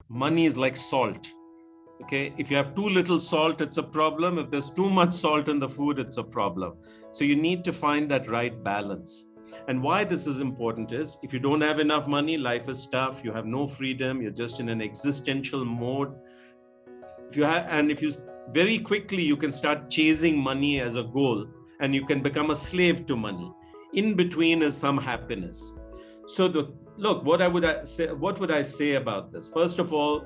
Money is like salt. Okay, if you have too little salt, it's a problem. If there's too much salt in the food, it's a problem. So you need to find that right balance. And why this is important is if you don't have enough money, life is tough, you have no freedom, you're just in an existential mode. If you very quickly you can start chasing money as a goal, and you can become a slave to money. In between is some happiness. So look, what would I say about this? First of all,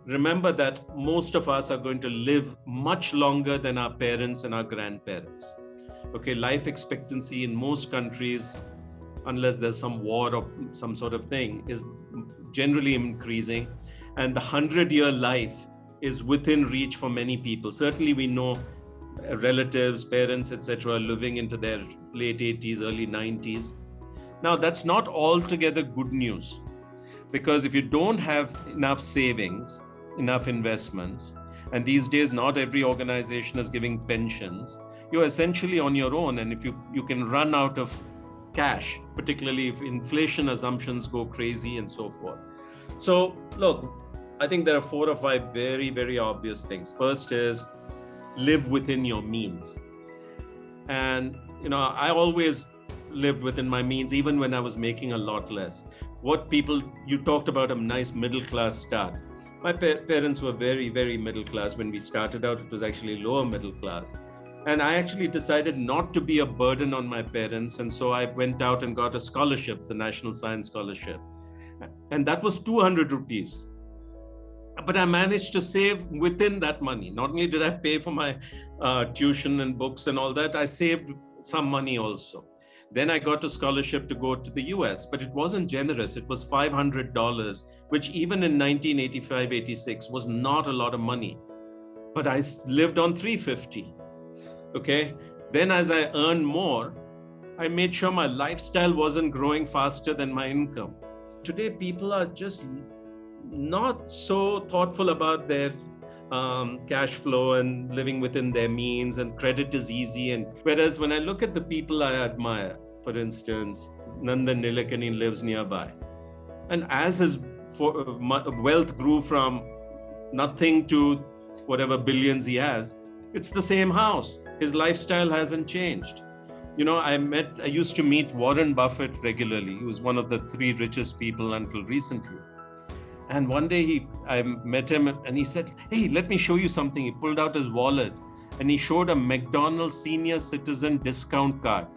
remember that most of us are going to live much longer than our parents and our grandparents. Okay, life expectancy in most countries, unless there's some war or some sort of thing, is generally increasing. And the 100-year life is within reach for many people. Certainly we know relatives, parents, etc., are living into their late 80s, early 90s. Now, that's not altogether good news, because if you don't have enough savings, enough investments, and these days not every organization is giving pensions, you're essentially on your own. And if you can run out of cash, particularly if inflation assumptions go crazy and so forth. So look, I think there are 4 or 5 very, very obvious things. First is live within your means. And I always lived within my means, even when I was making a lot less. You talked about a nice middle class start. My parents were very, very middle class. When we started out, it was actually lower middle class. And I actually decided not to be a burden on my parents. And so I went out and got a scholarship, the National Science Scholarship. And that was 200 rupees. But I managed to save within that money. Not only did I pay for my tuition and books and all that, I saved some money also. Then I got a scholarship to go to the US, but it wasn't generous. It was $500, which even in 1985, 86 was not a lot of money. But I lived on $350. Okay. Then as I earned more, I made sure my lifestyle wasn't growing faster than my income. Today, people are just not so thoughtful about their cash flow and living within their means, and credit is easy. And whereas when I look at the people I admire, for instance, Nandan Nilekani lives nearby, and as his wealth grew from nothing to whatever billions he has, it's the same house. His lifestyle hasn't changed. I used to meet Warren Buffett regularly. He was one of the 3 richest people until recently. And one day I met him and he said, "Hey, let me show you something." He pulled out his wallet and he showed a McDonald's senior citizen discount card.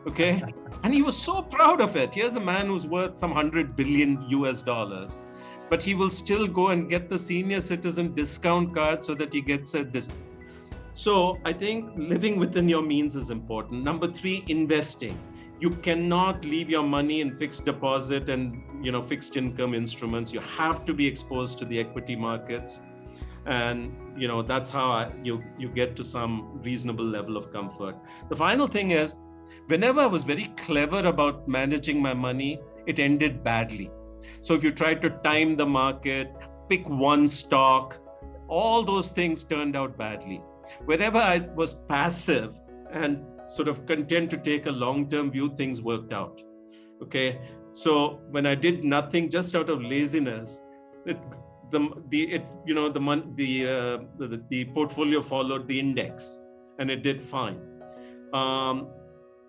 Okay. And he was so proud of it. Here's a man who's worth some $100 billion US, but he will still go and get the senior citizen discount card so that he gets a discount. So I think living within your means is important. Number 3, investing. You cannot leave your money in fixed deposit and fixed income instruments. You have to be exposed to the equity markets, and that's how you get to some reasonable level of comfort. The final thing is, whenever I was very clever about managing my money, it ended badly. So if you try to time the market, pick one stock, all those things turned out badly. Whenever I was passive and sort of content to take a long-term view, things worked out. Okay, so when I did nothing just out of laziness, the portfolio followed the index, and it did fine.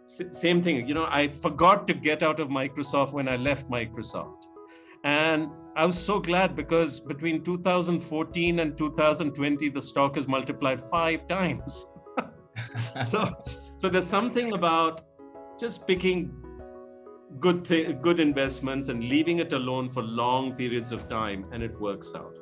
Same thing, I forgot to get out of Microsoft when I left Microsoft, and I was so glad, because between 2014 and 2020, the stock has multiplied 5 times. So there's something about just picking good investments and leaving it alone for long periods of time, and it works out.